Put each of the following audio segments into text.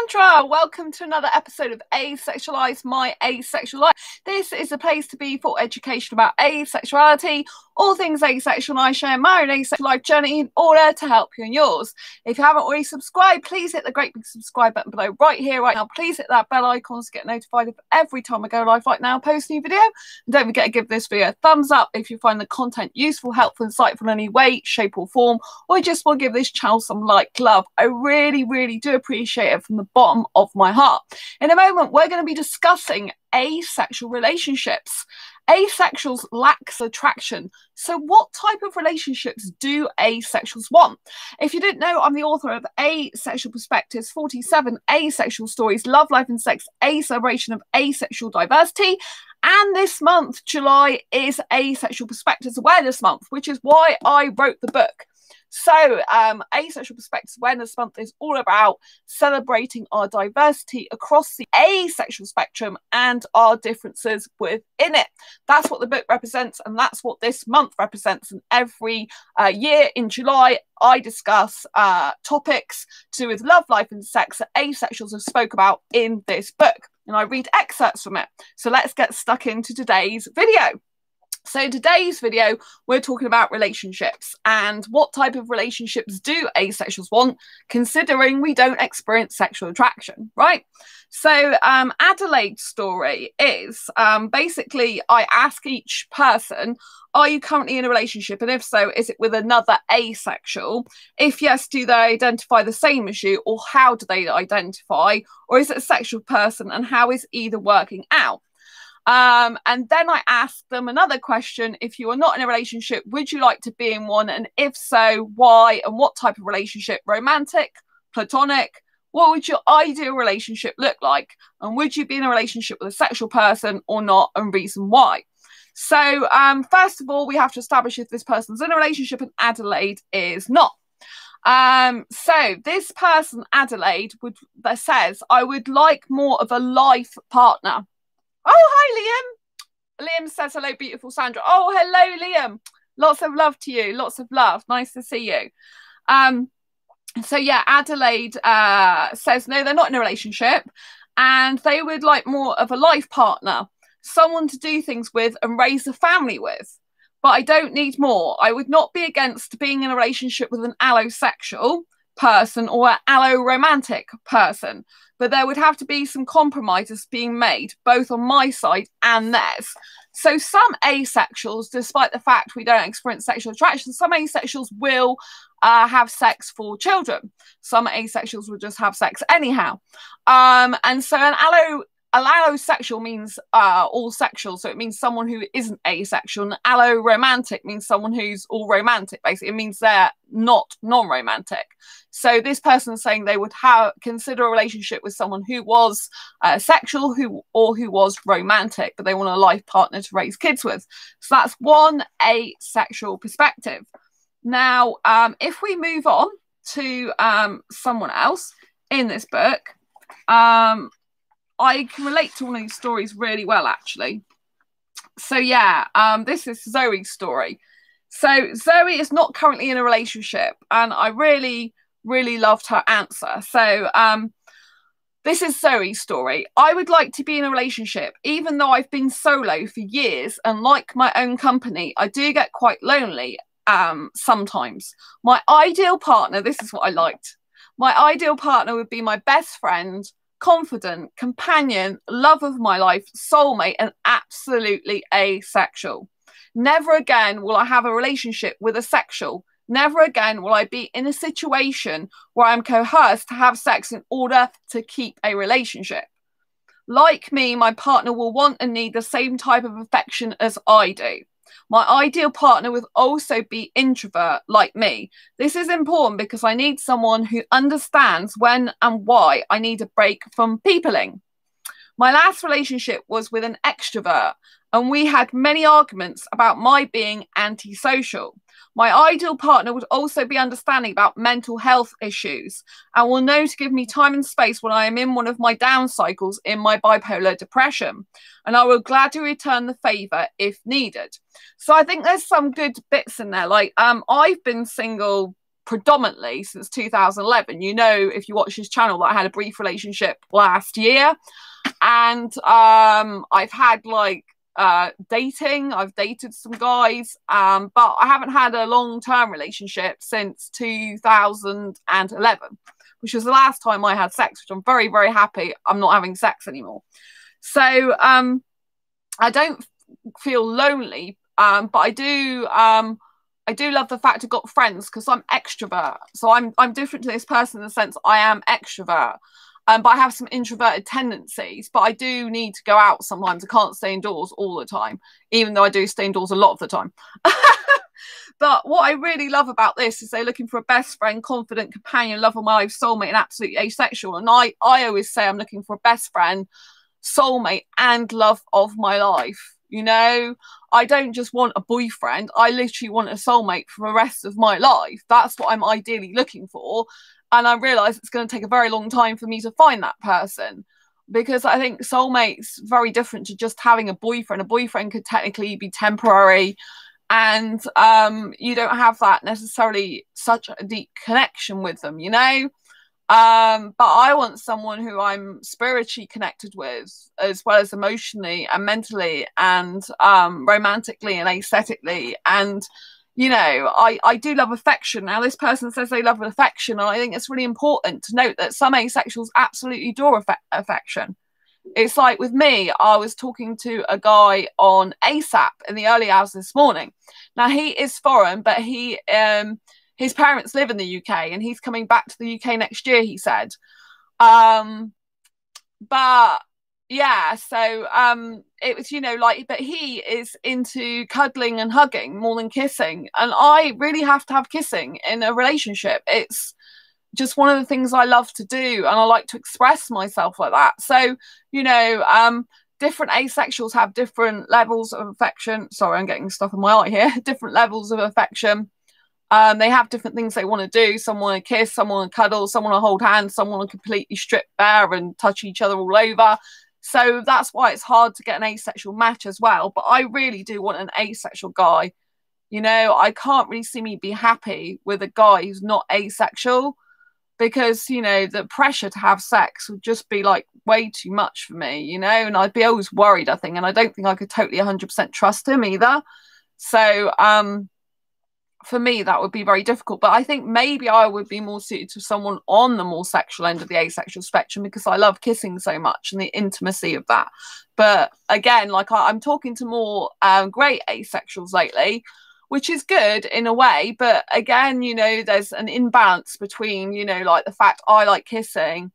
Sandra. Welcome to another episode of Asexualized, my asexual life. This is a place to be for education about asexuality, all things asexual, and I share my own asexual life journey in order to help you in yours. If you haven't already subscribed, please hit the great big subscribe button below right here, right now. Please hit that bell icon to get notified of every time I go live right now, post a new video. And don't forget to give this video a thumbs up if you find the content useful, helpful, insightful in any way, shape or form, or just want to give this channel some love. I really do appreciate it from the bottom of my heart. In a moment, we're going to be discussing asexual relationships. Asexuals lack attraction. So what type of relationships do asexuals want? If you didn't know, I'm the author of Asexual Perspectives, 47 Asexual Stories, Love, Life and Sex, a celebration of asexual diversity. And this month, July, is Asexual Perspectives Awareness Month, which is why I wrote the book. So Asexual Perspectives Awareness Month is all about celebrating our diversity across the asexual spectrum and our differences within it. That's what the book represents, and that's what this month represents. And every year in July, I discuss topics to do with love, life and sex that asexuals have spoke about in this book. And I read excerpts from it. So let's get stuck into today's video. So today's video, we're talking about relationships and what type of relationships do asexuals want, considering we don't experience sexual attraction, right? So Adelaide's story is basically I ask each person, are you currently in a relationship? And if so, is it with another asexual? If yes, do they identify the same as you, or how do they identify? Or is it a sexual person, and how is either working out? And then I asked them another question. If you are not in a relationship, would you like to be in one? And if so, why? And what type of relationship? Romantic, platonic? What would your ideal relationship look like? And would you be in a relationship with a sexual person or not? And reason why? So first of all, we have to establish if this person's in a relationship, and Adelaide is not. So this person, Adelaide, says, I would like more of a life partner. Oh, hi, Liam. Liam says, hello, beautiful Sandra. Oh, hello, Liam. Lots of love to you. Lots of love. Nice to see you. So, yeah, Adelaide says, no, they're not in a relationship. And they would like more of a life partner, someone to do things with and raise a family with. But I don't need more. I would not be against being in a relationship with an allosexual person or an alloromantic person. But there would have to be some compromises being made, both on my side and theirs. So some asexuals, despite the fact we don't experience sexual attraction, some asexuals will have sex for children. Some asexuals will just have sex anyhow. And so an allosexual means all sexual, so it means someone who isn't asexual. And alloromantic means someone who's all romantic. Basically, it means they're not non-romantic. So this person is saying they would consider a relationship with someone who was sexual, who was romantic, but they want a life partner to raise kids with. So that's one asexual perspective. Now, if we move on to someone else in this book, I can relate to one of these stories really well, actually. So yeah, this is Zoe's story. So Zoe is not currently in a relationship, and I really loved her answer. So this is Zoe's story. I would like to be in a relationship, even though I've been solo for years and like my own company, I do get quite lonely sometimes. My ideal partner, this is what I liked. My ideal partner would be my best friend, confident, companion, love of my life, soulmate, and absolutely asexual. Never again will I have a relationship with a sexual. Never again will I be in a situation where I'm coerced to have sex in order to keep a relationship. Like me, my partner will want and need the same type of affection as I do. My ideal partner would also be introvert like me. This is important because I need someone who understands when and why I need a break from peopling. My last relationship was with an extrovert, and we had many arguments about my being antisocial. My ideal partner would also be understanding about mental health issues and will know to give me time and space when I am in one of my down cycles in my bipolar depression. And I will gladly return the favour if needed. So I think there's some good bits in there. Like, I've been single predominantly since 2011. You know, if you watch his channel, that I had a brief relationship last year, and I've had like dating. I've dated some guys, but I haven't had a long-term relationship since 2011, which was the last time I had sex, which I'm very, very happy I'm not having sex anymore. So I don't feel lonely, but I do love the fact I've got friends, because I'm extrovert. So I'm different to this person in the sense I am extrovert. But I have some introverted tendencies, but I do need to go out sometimes. I can't stay indoors all the time, even though I do stay indoors a lot of the time. But what I really love about this is they're looking for a best friend, confident companion, love of my life, soulmate, and absolutely asexual. And I always say I'm looking for a best friend, soulmate, and love of my life. You know, I don't just want a boyfriend. I literally want a soulmate for the rest of my life. That's what I'm ideally looking for. And I realise it's going to take a very long time for me to find that person, because I think soulmate's very different to just having a boyfriend. A boyfriend could technically be temporary, and you don't have that necessarily such a deep connection with them, you know. But I want someone who I'm spiritually connected with, as well as emotionally and mentally and romantically and aesthetically. And you know, I do love affection. Now, this person says they love affection, and I think it's really important to note that some asexuals absolutely adore affection. It's like with me, I was talking to a guy on ASAP in the early hours this morning. Now, he is foreign, but his parents live in the UK, and he's coming back to the UK next year, he said. But yeah, so it was, you know, like, but he is into cuddling and hugging more than kissing, and I really have to have kissing in a relationship. It's just one of the things I love to do, and I like to express myself like that. So, you know, different asexuals have different levels of affection. Sorry, I'm getting stuff in my eye here. Different levels of affection. They have different things they want to do. Some want to kiss, some want to cuddle, some want to hold hands, some want to completely strip bare and touch each other all over. So that's why it's hard to get an asexual match as well. But I really do want an asexual guy. You know, I can't really see me be happy with a guy who's not asexual, because, you know, the pressure to have sex would just be like way too much for me, you know, and I'd be always worried, I think. And I don't think I could totally 100% trust him either. So, for me, that would be very difficult. But I think maybe I would be more suited to someone on the more sexual end of the asexual spectrum, because I love kissing so much and the intimacy of that. But again, like I'm talking to more great asexuals lately, which is good in a way. But again, you know, there's an imbalance between, you know, like the fact I like kissing,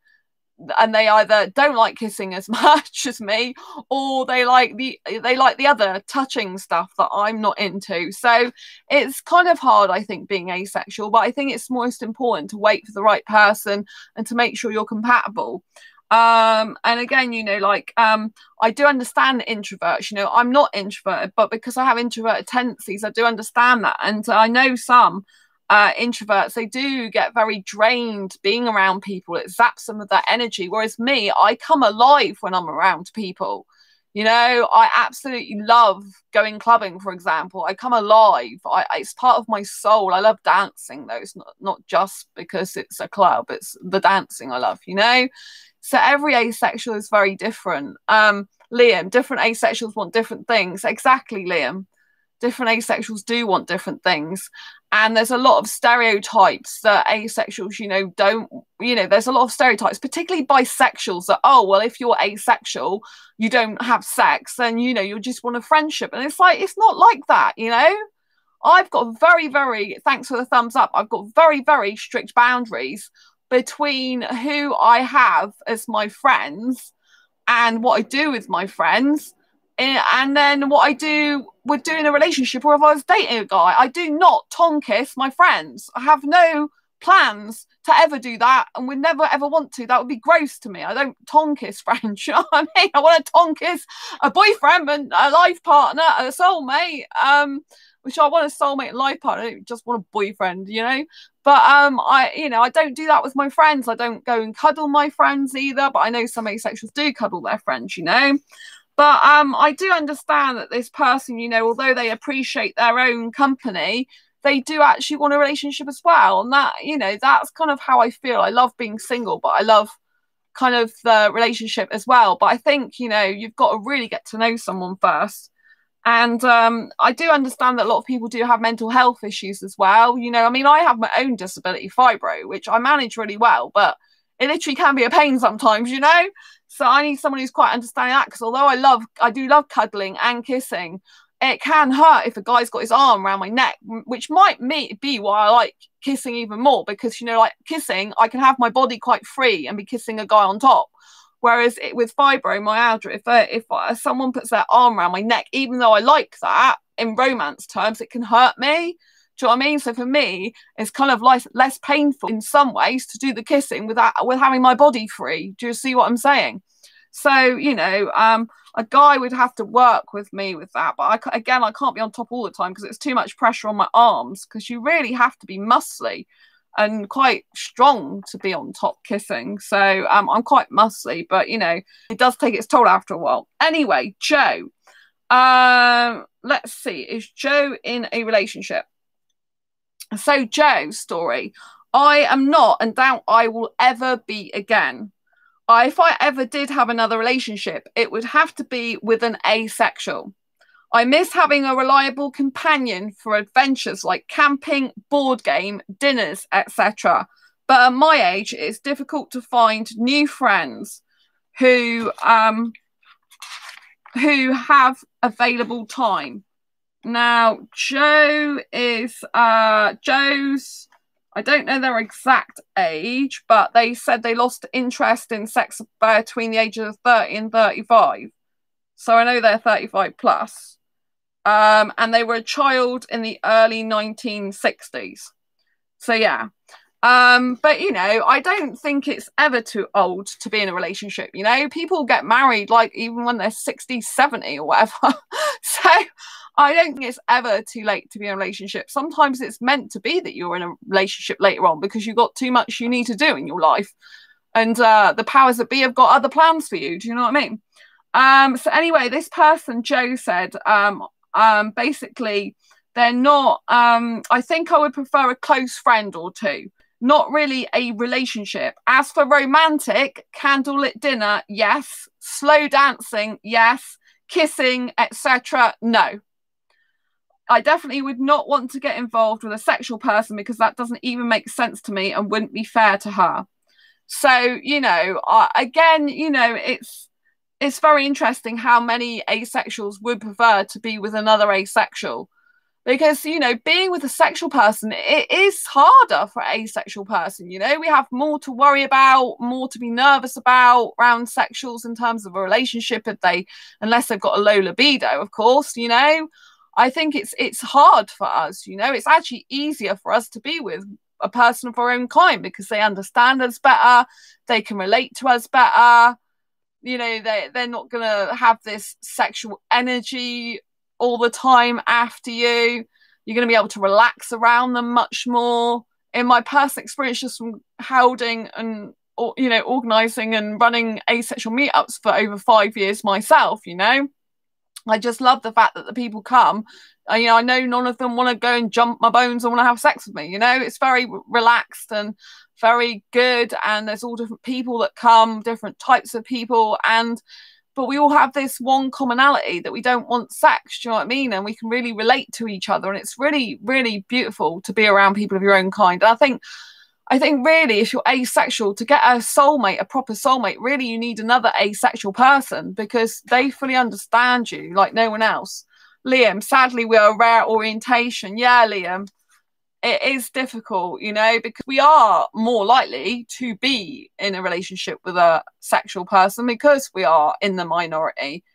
and they either don't like kissing as much as me, or they like the other touching stuff that I'm not into. So it's kind of hard, I think, being asexual, but I think it's most important to wait for the right person and to make sure you're compatible. And again, you know, like I do understand introverts. You know, I'm not introverted, but because I have introverted tendencies, I do understand that. And I know some introverts, they do get very drained being around people. It zaps them of that energy, whereas me, I come alive when I'm around people. You know, I absolutely love going clubbing, for example. I come alive. It's part of my soul. I love dancing, though. It's not just because it's a club, it's the dancing I love, you know. So every asexual is very different. Liam, different asexuals want different things. Exactly, Liam. Different asexuals do want different things. And there's a lot of stereotypes that asexuals, you know, don't, you know, there's a lot of stereotypes, particularly bisexuals, that, oh, well, if you're asexual, you don't have sex, then, you know, you just want a friendship. And it's like, it's not like that, you know. I've got very, very, thanks for the thumbs up, I've got very, very strict boundaries between who I have as my friends and what I do with my friends, and then what I would do in a relationship, or if I was dating a guy. I do not tongue kiss my friends. I have no plans to ever do that, and would never ever want to. That would be gross to me. I don't tongue kiss friends. You know what I mean? I want to tongue kiss a boyfriend and a life partner, a soulmate. Which I want a soulmate and life partner. I don't just want a boyfriend, you know. But I don't do that with my friends. I don't go and cuddle my friends either. But I know some asexuals do cuddle their friends, you know. But I do understand that this person, you know, although they appreciate their own company, they do actually want a relationship as well. And that, you know, that's kind of how I feel. I love being single, but I love kind of the relationship as well. But I think, you know, you've got to really get to know someone first. And I do understand that a lot of people do have mental health issues as well. You know, I mean, I have my own disability, fibro, which I manage really well, but it literally can be a pain sometimes, you know? So I need someone who's quite understanding that, because although I do love cuddling and kissing, it can hurt if a guy's got his arm around my neck, which might be why I like kissing even more, because, you know, like kissing, I can have my body quite free and be kissing a guy on top. Whereas with fibromyalgia, if someone puts their arm around my neck, even though I like that in romance terms, it can hurt me. Do you know what I mean? So for me, it's kind of like less painful in some ways to do the kissing with having my body free. Do you see what I'm saying? So, you know, a guy would have to work with me with that. But I can't be on top all the time because it's too much pressure on my arms, because you really have to be muscly and quite strong to be on top kissing. So I'm quite muscly, but, you know, it does take its toll after a while. Anyway, Joe. Let's see. Is Joe in a relationship? So Zoes Story. I am not, and doubt I will ever be again. If I ever did have another relationship, it would have to be with an asexual. I miss having a reliable companion for adventures like camping, board game, dinners, etc. But at my age, it's difficult to find new friends who have available time. Now, Joe is Joe's. I don't know their exact age, but they said they lost interest in sex between the ages of 30 and 35. So I know they're 35 plus. And they were a child in the early 1960s. So yeah. But, you know, I don't think it's ever too old to be in a relationship. You know, people get married like even when they're 60, 70 or whatever. So I don't think it's ever too late to be in a relationship. Sometimes it's meant to be that you're in a relationship later on because you've got too much you need to do in your life. And the powers that be have got other plans for you. Do you know what I mean? So anyway, this person, Joe, said, basically, they're not, I think I would prefer a close friend or two. Not really a relationship. As for romantic, candlelit dinner, yes. Slow dancing, yes. Kissing, etc., no. I definitely would not want to get involved with a sexual person because that doesn't even make sense to me and wouldn't be fair to her. So, you know, again, you know, it's very interesting how many asexuals would prefer to be with another asexual. Because, you know, being with a sexual person, it is harder for an asexual person. You know, we have more to worry about, more to be nervous about around sexuals in terms of a relationship, unless they've got a low libido, of course, you know. I think it's hard for us, you know. It's actually easier for us to be with a person of our own kind because they understand us better, they can relate to us better. You know, they're not going to have this sexual energy all the time after you. You're going to be able to relax around them much more. In my personal experience, just from holding and, you know, organising and running asexual meetups for over 5 years myself, you know, I just love the fact that the people come. You know, I know none of them want to go and jump my bones and want to have sex with me. You know, it's very relaxed and very good. And there's all different people that come, different types of people. But we all have this one commonality that we don't want sex. Do you know what I mean? And we can really relate to each other. And it's really, really beautiful to be around people of your own kind. And I think really, if you're asexual, to get a soulmate, a proper soulmate, really you need another asexual person because they fully understand you like no one else. Liam, sadly, we're a rare orientation. Yeah, Liam. It is difficult, you know, because we are more likely to be in a relationship with a sexual person because we are in the minority.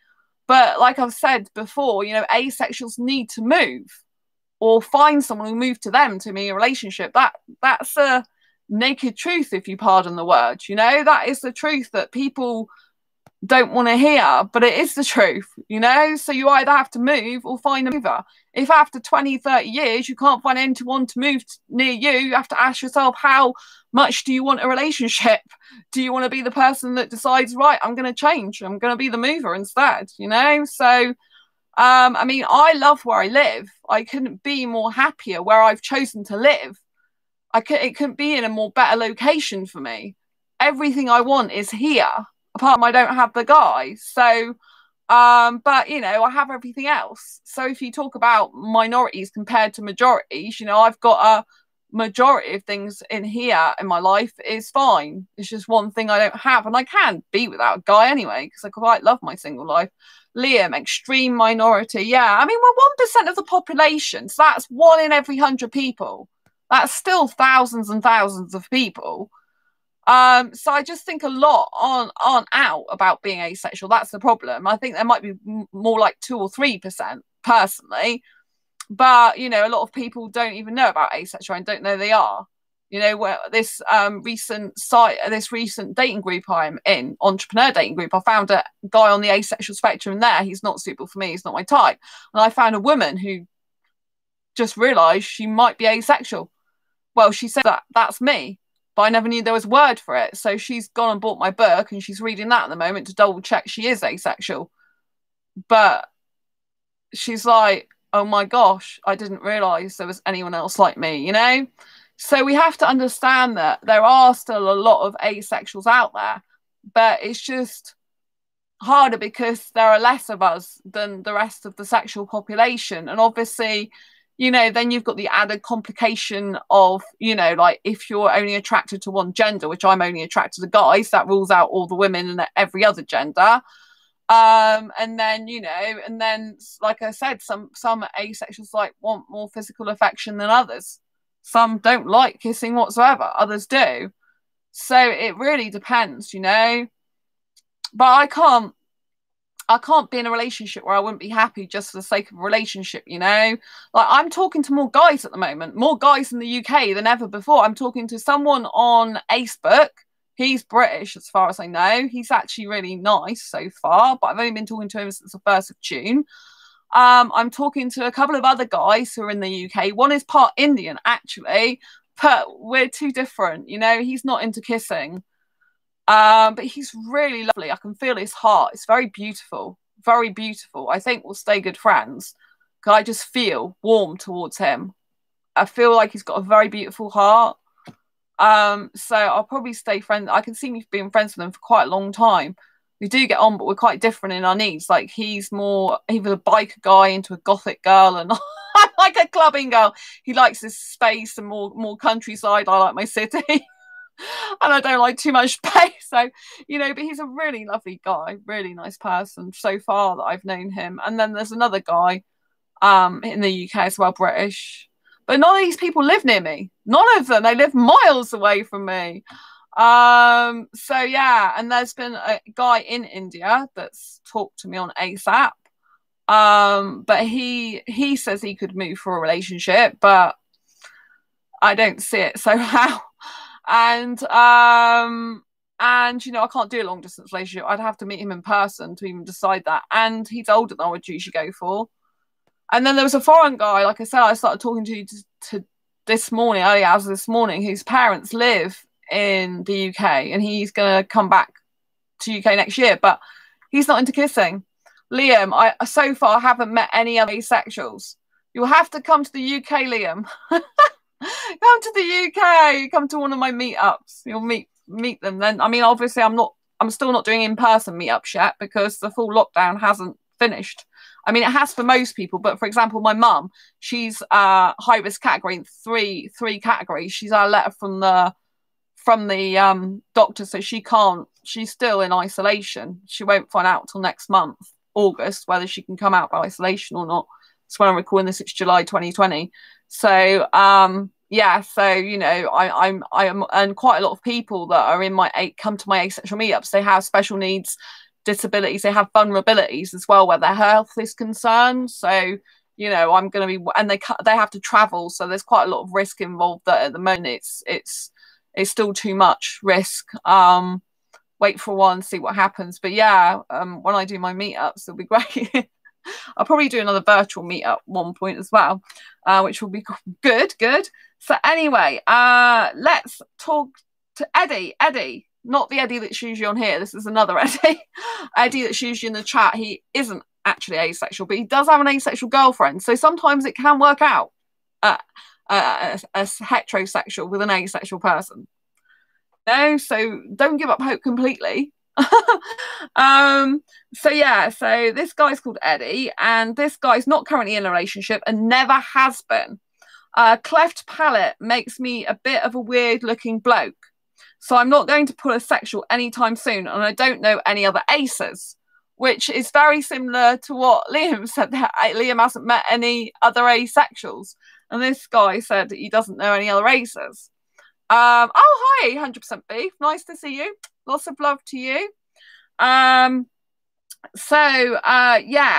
But like I've said before, you know, asexuals need to move or find someone who move to them to be in a relationship. That's a naked truth, if you pardon the word. You know, that is the truth that people don't want to hear, but it is the truth, you know. So you either have to move or find a mover. If after 20, 30 years you can't find anyone to move near you, you have to ask yourself, how much do you want a relationship? Do you want to be the person that decides, right, I'm going to change, I'm going to be the mover instead, you know? So I mean, I love where I live. I couldn't be more happier where I've chosen to live. It couldn't be in a more better location for me. Everything I want is here. Apart from I don't have the guy. So, but you know, I have everything else. So if you talk about minorities compared to majorities, you know, I've got a majority of things in here in my life is fine. It's just one thing I don't have, and I can be without a guy anyway because I quite love my single life. Liam, extreme minority. Yeah, I mean, we're 1% of the population, so that's 1 in every 100 people. That's still thousands and thousands of people. So I just think a lot aren't out about being asexual. That's the problem. I think there might be more like 2 or 3% personally, but you know, a lot of people don't even know about asexual and don't know they are. You know, where this recent dating group I'm in, entrepreneur dating group, I found a guy on the asexual spectrum there. He's not suitable for me. He's not my type. And I found a woman who just realised she might be asexual. Well, she said that's me, but I never knew there was a word for it. So she's gone and bought my book and she's reading that at the moment to double check she is asexual. But she's like, oh my gosh, I didn't realise there was anyone else like me, you know? So we have to understand that there are still a lot of asexuals out there, but it's just harder because there are less of us than the rest of the sexual population. And obviously, you know, then you've got the added complication of, you know, like if you're only attracted to one gender, which I'm only attracted to guys, that rules out all the women and every other gender. And then, you know, and then, like I said, some asexuals like want more physical affection than others. Some don't like kissing whatsoever, others do. So it really depends, you know. But I can't be in a relationship where I wouldn't be happy just for the sake of a relationship, you know? Like, I'm talking to more guys at the moment, more guys in the UK than ever before. I'm talking to someone on Facebook. He's British, as far as I know. He's actually really nice so far, but I've only been talking to him since the 1st of June. I'm talking to a couple of other guys who are in the UK. One is part Indian, actually, but we're too different, you know? He's not into kissing. But he's really lovely. I can feel his heart. It's very beautiful. Very beautiful. I think we'll stay good friends because I just feel warm towards him. I feel like he's got a very beautiful heart. So I'll probably stay friends. I can see me being friends with him for quite a long time. We do get on, but we're quite different in our needs. Like, he's more either a biker guy into a gothic girl, and I'm like a clubbing girl. He likes his space and more countryside. I like my city. And I don't like too much space. So, you know, but he's a really lovely guy, really nice person so far that I've known him. And then there's another guy in the UK as well, British. But none of these people live near me. None of them. They live miles away from me. So yeah, and there's been a guy in India that's talked to me on ASAP. But he says he could move for a relationship, but I don't see it. So how? And you know, I can't do a long distance relationship. I'd have to meet him in person to even decide that. And he's older than I would usually go for. And then there was a foreign guy, like I said, I started talking to this morning, early hours this morning, whose parents live in the UK, and he's going to come back to UK next year, but he's not into kissing. Liam, I so far haven't met any other asexuals. You'll have to come to the UK, Liam. Come to the UK. Come to one of my meetups. You'll meet them then. I mean, obviously, I'm still not doing in-person meetups yet because the full lockdown hasn't finished. I mean, it has for most people, but for example, my mum, she's high risk category, three categories. She's had a letter from the doctor, so she can't. She's still in isolation. She won't find out till next month, August, whether she can come out by isolation or not. That's when I'm recording this. It's July 2020. So yeah, so you know, I am, and quite a lot of people that are in come to my asexual meetups, they have special needs, disabilities, they have vulnerabilities as well where their health is concerned. So you know, I'm going to be, and they have to travel, so there's quite a lot of risk involved. That at the moment it's still too much risk. Wait for a while and see what happens. But yeah, when I do my meetups, it'll be great. I'll probably do another virtual meetup one point as well, which will be good. So anyway, let's talk to Eddie. Not the Eddie that's usually on here. This is another Eddie. Eddie that's usually in the chat. He isn't actually asexual, but he does have an asexual girlfriend. So sometimes it can work out as heterosexual with an asexual person. No, so don't give up hope completely. So yeah, so this guy's called Eddie, and this guy's not currently in a relationship and never has been. Cleft palate makes me a bit of a weird looking bloke, so I'm not going to pull a sexual anytime soon, and I don't know any other aces, which is very similar to what Liam said, that Liam hasn't met any other asexuals, and this guy said that he doesn't know any other aces. Oh, hi, 100% Beef. Nice to see you. Lots of love to you. Yeah,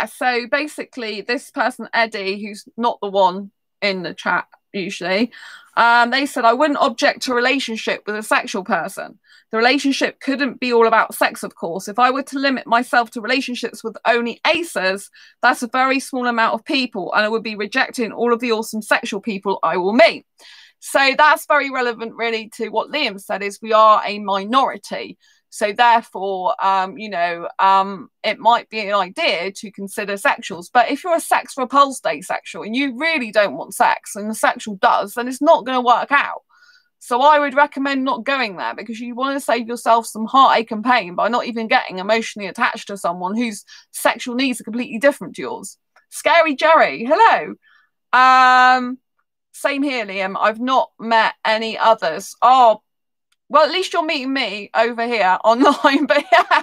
so basically this person, Eddie, who's not the one in the chat usually, they said, I wouldn't object to a relationship with a sexual person. The relationship couldn't be all about sex, of course. If I were to limit myself to relationships with only aces, that's a very small amount of people, and I would be rejecting all of the awesome sexual people I will meet. So that's very relevant really to what Liam said, is we are a minority. So therefore, it might be an idea to consider sexuals. But if you're a sex repulsed asexual and you really don't want sex and the sexual does, then it's not going to work out. So I would recommend not going there, because you want to save yourself some heartache and pain by not even getting emotionally attached to someone whose sexual needs are completely different to yours. Scary Jerry, hello. Same here, Liam. I've not met any others. Oh, well, at least you're meeting me over here online. But yeah,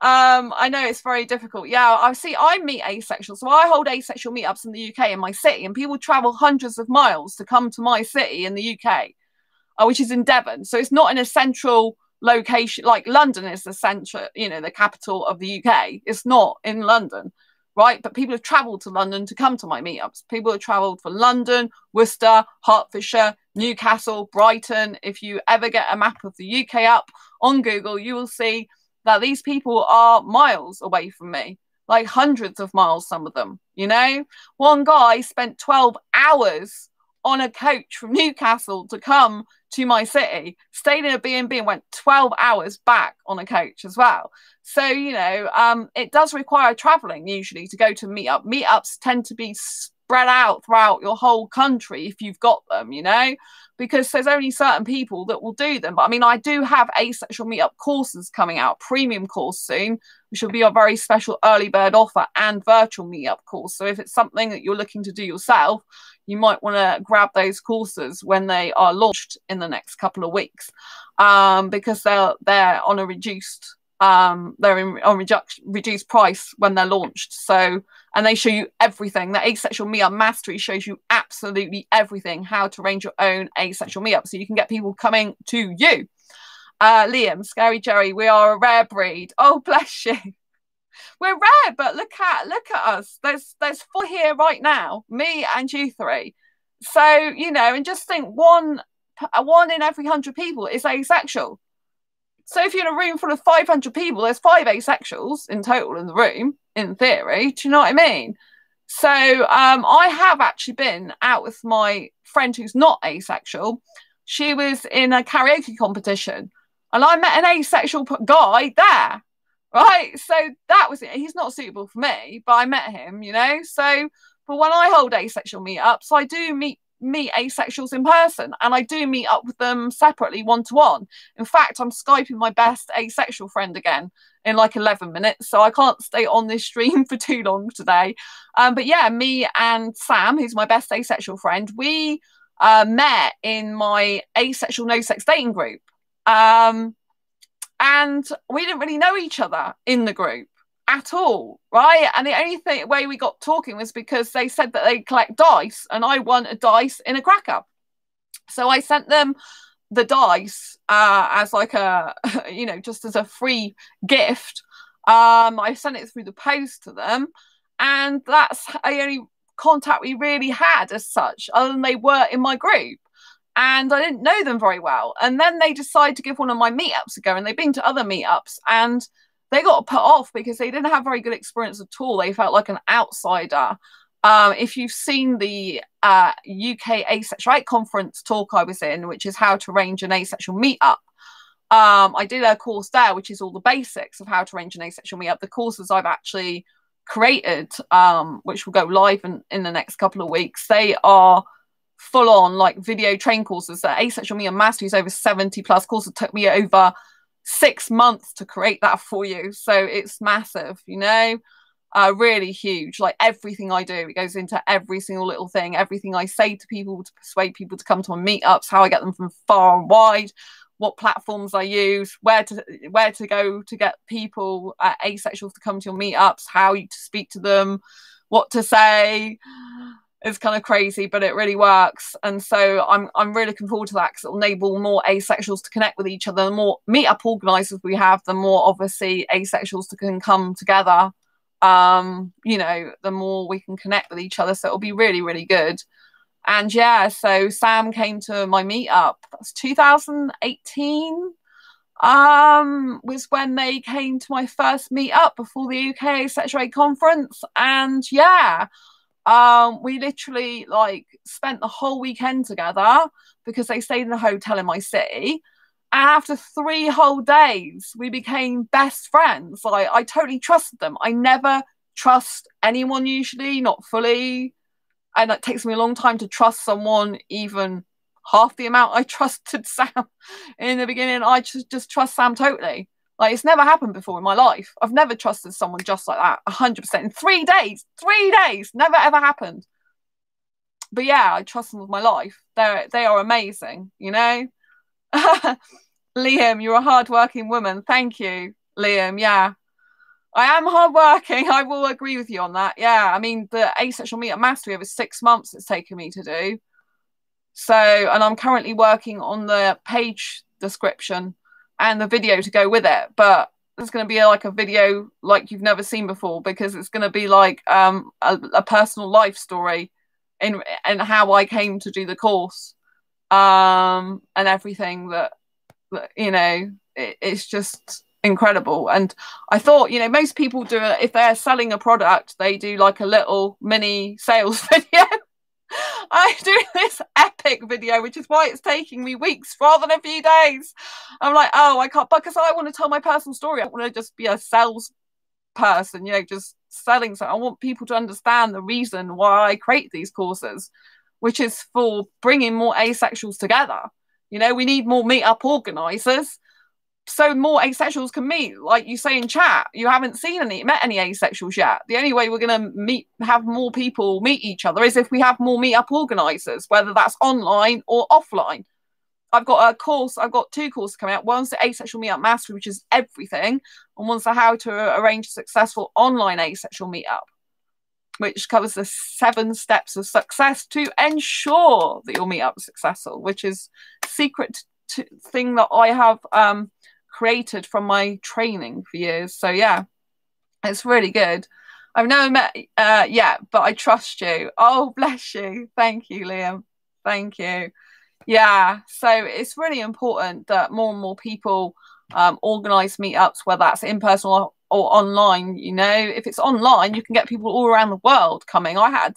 I know it's very difficult. Yeah, I meet asexual. So I hold asexual meetups in the UK, in my city, and people travel hundreds of miles to come to my city in the UK, which is in Devon. So it's not in a central location. Like London is the centre, the capital of the UK. It's not in London. Right, but people have travelled to London to come to my meetups. People have travelled for London, Worcester, Hertfordshire, Newcastle, Brighton. If you ever get a map of the UK up on Google, you will see that these people are miles away from me, like hundreds of miles, some of them, One guy spent 12 hours on a coach from Newcastle to come to my city, stayed in a B&B and went 12 hours back on a coach as well. So, it does require traveling usually to go to meetup. Meetups tend to be spread out throughout your whole country if you've got them, because there's only certain people that will do them. But I mean, I do have asexual meetup courses coming out, premium course soon, which will be a very special early bird offer, and virtual meetup course. So if it's something that you're looking to do yourself, you might want to grab those courses when they are launched in the next couple of weeks, because they're on a reduced reduced price when they're launched. So, and they show you everything. The Asexual Meetup Mastery shows you absolutely everything, how to arrange your own asexual meetup, so you can get people coming to you. Liam, Scary Jerry, we are a rare breed. Oh, bless you. We're rare, but look at us. There's 4 here right now, me and you 3. So, and just think, one in every 100 people is asexual. So if you're in a room full of 500 people, there's 5 asexuals in total in the room, in theory. Do you know what I mean? So I have actually been out with my friend who's not asexual. She was in a karaoke competition, and I met an asexual guy there. Right, so that was it. He's not suitable for me, but I met him, So, but when I hold asexual meetups, I do meet asexuals in person, and I do meet up with them separately, one-to-one. In fact, I'm Skyping my best asexual friend again in like 11 minutes, so I can't stay on this stream for too long today. But yeah, me and Sam, who's my best asexual friend, we met in my asexual no sex dating group. And we didn't really know each other in the group at all, right? And the only way we got talking was because they said that they collect dice, and I won a dice in a cracker. So I sent them the dice as like a, just as a free gift. I sent it through the post to them, and that's the only contact we really had as such, other than they were in my group. And I didn't know them very well. And then they decided to give one of my meetups a go, and they've been to other meetups, and they got put off because they didn't have very good experience at all. They felt like an outsider. If you've seen the UK Asexuality conference talk I was in, which is how to arrange an asexual meetup, I did a course there, which is all the basics of how to arrange an asexual meetup. The courses I've actually created, which will go live in the next couple of weeks. They are full on like video training courses. The Asexual Meetup Mastery is over 70 plus courses. It took me over 6 months to create that for you. So it's massive, you know, really huge. Like everything I do, it goes into every single little thing, everything I say to people to persuade people to come to my meetups, how I get them from far and wide, what platforms I use, where to go to get people, asexuals, to come to your meetups, how you to speak to them, what to say. It's kind of crazy, but it really works. And so I'm really looking forward to that, because it'll enable more asexuals to connect with each other. The more meetup organisers we have, the more obviously asexuals can come together. You know, the more we can connect with each other. So it'll be really, really good. And yeah, so Sam came to my meetup. That's 2018. Was when they came to my first meetup before the UK Asexual conference. And yeah, we literally like spent the whole weekend together, because they stayed in a hotel in my city. And after 3 whole days, we became best friends. Like, I totally trusted them. I never trust anyone usually, not fully. And it takes me a long time to trust someone, even half the amount I trusted Sam in the beginning. I just trust Sam totally. Like, it's never happened before in my life. I've never trusted someone just like that, 100%. In 3 days, 3 days, never ever happened. But yeah, I trust them with my life. They are amazing, you know? Liam, you're a hardworking woman. Thank you, Liam. Yeah, I am hardworking. I will agree with you on that. Yeah, I mean, the Asexual Meetup Mastery over 6 months it's taken me to do. So, and I'm currently working on the page description and the video to go with it. But there's going to be like a video like you've never seen before, because it's going to be like a personal life story in how I came to do the course, and everything that you know, it's just incredible. And I thought, you know, most people do it if they're selling a product, they do like a little mini sales video. I do this epic video, which is why it's taking me weeks rather than a few days. I'm like, oh, I can't, because I want to tell my personal story. I want to just be a sales person, you know, just selling. So I want people to understand the reason why I create these courses, which is for bringing more asexuals together. You know, we need more meetup organisers so more asexuals can meet. Like you say in chat, you haven't met any asexuals yet. The only way we're going to have more people meet each other is if we have more meetup organisers, whether that's online or offline. I've got a course, I've got 2 courses coming out. One's the Asexual Meetup Mastery, which is everything, and one's the how to arrange a successful online asexual meetup, which covers the 7 steps of success to ensure that your meetup is successful, which is a secret thing that I have created from my training for years. So yeah, it's really good. I've never met yet, but I trust you. Oh, bless you. Thank you, Liam. Thank you. Yeah, so it's really important that more and more people organise meetups, whether that's in person or online. You know, if it's online, you can get people all around the world coming. I had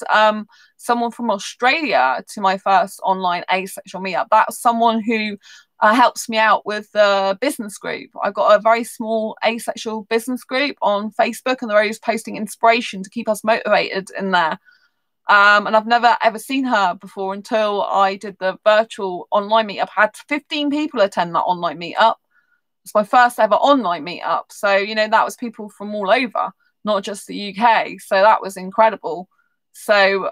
someone from Australia to my first online asexual meetup. That's someone who helps me out with the business group. I've got a very small asexual business group on Facebook, and they're always posting inspiration to keep us motivated in there. And I've never ever seen her before until I did the virtual online meetup. I had 15 people attend that online meetup. It's my first ever online meetup. So, you know, that was people from all over, not just the UK. So that was incredible. So,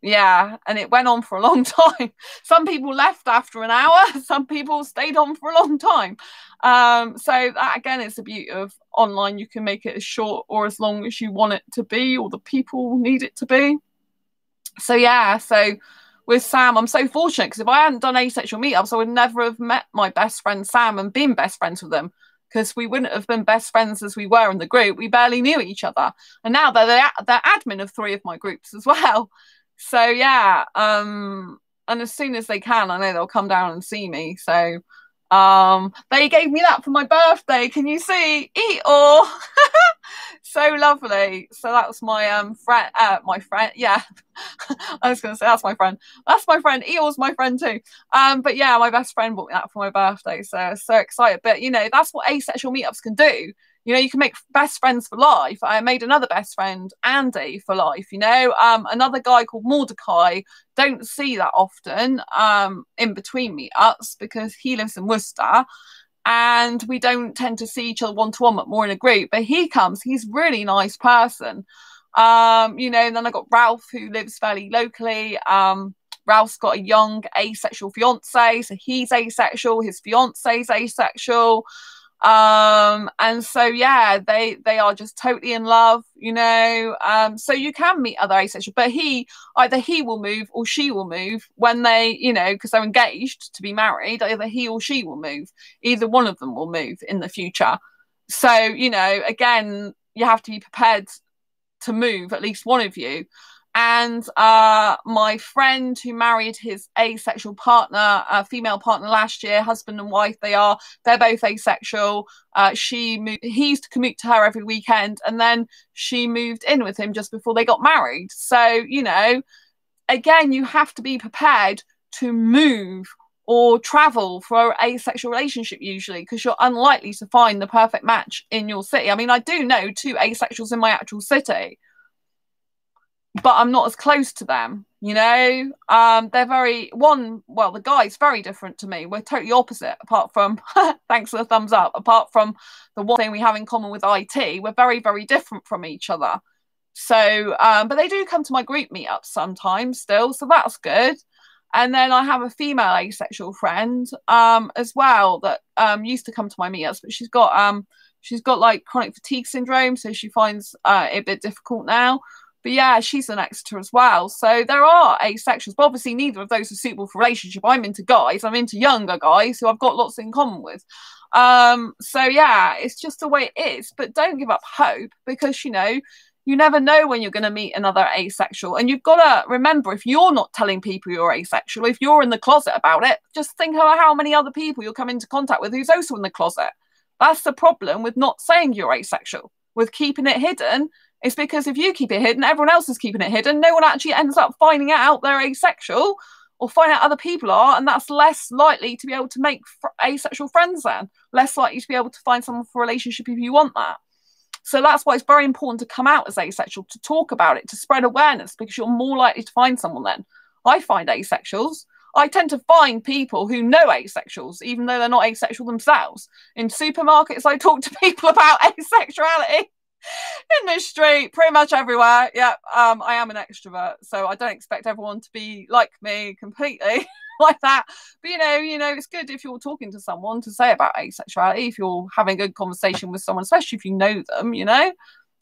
yeah, and it went on for a long time. Some people left after an hour. Some people stayed on for a long time. So that, again, is the beauty of online. You can make it as short or as long as you want it to be, or the people need it to be. So yeah, so with Sam, I'm so fortunate, because if I hadn't done asexual meetups, I would never have met my best friend Sam and been best friends with them, because we wouldn't have been best friends as we were in the group. We barely knew each other, and now they're admin of 3 of my groups as well. So yeah, and as soon as they can, I know they'll come down and see me. So they gave me that for my birthday. Can you see? Eeyore. So lovely. So that was my friend. Yeah, I was going to say that's my friend. That's my friend. Eeyore's my friend too. But yeah, my best friend bought me that for my birthday. So excited. But you know, that's what asexual meetups can do. You know, you can make best friends for life. I made another best friend, Andy, for life. You know, another guy called Mordecai. Don't see that often in between meetups because he lives in Worcester, and we don't tend to see each other one-to-one, but more in a group. But he comes. He's a really nice person. You know, and then I got Ralph, who lives fairly locally. Ralph's got a young asexual fiance, so he's asexual. His fiance's asexual. And so yeah, they are just totally in love, you know. So you can meet other asexual, but either he will move or she will move when they, you know, because they're engaged to be married. Either he or she will move. Either one of them will move in the future. So, you know, again, you have to be prepared to move, at least one of you. And my friend who married his asexual partner, female partner last year, husband and wife, they're both asexual. He used to commute to her every weekend, and then she moved in with him just before they got married. So, you know, again, you have to be prepared to move or travel for an asexual relationship usually, because you're unlikely to find the perfect match in your city. I mean, I do know 2 asexuals in my actual city, but I'm not as close to them, you know. The guy's very different to me. We're totally opposite, apart from thanks for the thumbs up, apart from the one thing we have in common with IT. We're very, very different from each other. So but they do come to my group meetups sometimes still, so that's good. And then I have a female asexual friend as well that used to come to my meetups, but she's got like chronic fatigue syndrome, so she finds it a bit difficult now. But yeah, she's an Exeter as well. So there are asexuals, but obviously neither of those are suitable for relationship. I'm into guys. I'm into younger guys who I've got lots in common with. So yeah, it's just the way it is. But don't give up hope, because, you know, you never know when you're going to meet another asexual. And you've got to remember, if you're not telling people you're asexual, if you're in the closet about it, just think about how many other people you'll come into contact with who's also in the closet. That's the problem with not saying you're asexual, with keeping it hidden. It's because if you keep it hidden, everyone else is keeping it hidden. No one actually ends up finding out they're asexual or find out other people are, and that's less likely to be able to make asexual friends then. Less likely to be able to find someone for a relationship if you want that. So that's why it's very important to come out as asexual, to talk about it, to spread awareness, because you're more likely to find someone then. I find asexuals. I tend to find people who know asexuals, even though they're not asexual themselves. In supermarkets, I talk to people about asexuality. In the street, pretty much everywhere. Yeah, I am an extrovert, so I don't expect everyone to be like me completely like that. But you know, it's good if you're talking to someone to say about asexuality, if you're having a good conversation with someone, especially if you know them, you know.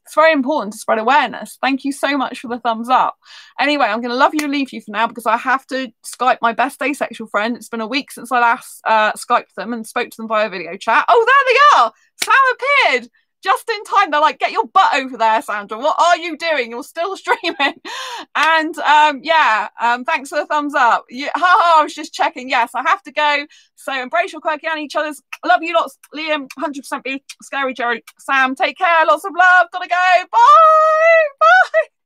It's very important to spread awareness. Thank you so much for the thumbs up. Anyway, I'm going to leave you for now, because I have to Skype my best asexual friend. It's been a week since I last Skyped them and spoke to them via video chat. Oh, there they are. Sam appeared. Just in time. They're like, get your butt over there, Sandra. What are you doing? You're still streaming. And thanks for the thumbs up. I was just checking. Yes, I have to go. So embrace your quirky and each other's. Love you lots, Liam. 100% be Scary Jerry. Sam, take care. Lots of love. Gotta go. Bye. Bye.